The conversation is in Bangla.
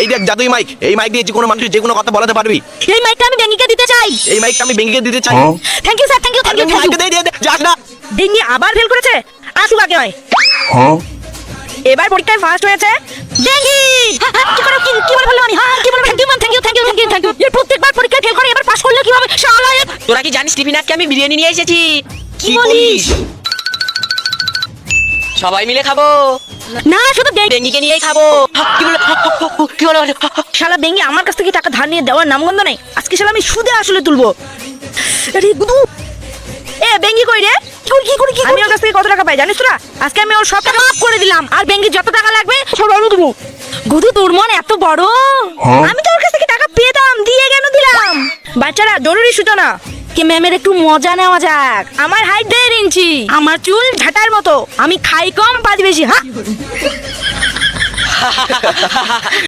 এই দেখ জাদুই মাইক, এই মাইক দিয়ে যে কোনো মানুষের যে কোনো কথা বলাতে পারবি। এই মাইকটা আমি বেঙ্গিকে দিতে চাই। এই মাইকটা আমি বেঙ্গিকে দিতে চাই। Thank you sir, thank you, thank you, thank you. দে দে দে, যাস না। বেঙ্গি আবার ফেল করেছে, আসুক আগে হয়। এবার পরীক্ষায় ফার্স্ট হয়েছে বেঙ্গি। কি করে কি বলে বললাম আমি? কি বলে thank you ma'am, thank you, thank you, thank you, thank you. এর প্রত্যেকবার পরীক্ষায় ফেল করে, এবার পাস করলে কিভাবে শালা? তোরা কি জানিস টিফিন আজকে আমি বিরিয়ানি নিয়ে এসেছি? কি বলিস? সবাই মিলে খাবো। না শুধু বেঙ্গিকে নিয়েই খাবো। কি বলো? শালা বেঙ্গি আমার কাছ থেকে টাকা ধার নিয়ে দেওয়ার নামগন্ধ নাই। আজকে শালা আমি সুদে আসলে তুলবো। আরে গুদু, এ বেঙ্গি কই রে? কি আমি ওর কাছ থেকে কত টাকা পাই জানিস তোরা? আজকে আমি ওর সব টাকা মাফ করে দিলাম, আর বেঙ্গি যত টাকা লাগবে সব আমি দেবো। গুদু তোর মন এত বড়, আমি তো ওর কাছ থেকে টাকা পেতাম, দিয়ে কেন দিলাম? বাচ্চারা জরুরি সূচনা, কে ম্যামের একটু মজা নেওয়া যাক। আমার হাইট 1.5 ইঞ্চি, আমার চুল ঝাঁটার মতো, আমি খাই কম বাজ বেশি। হ্যাঁ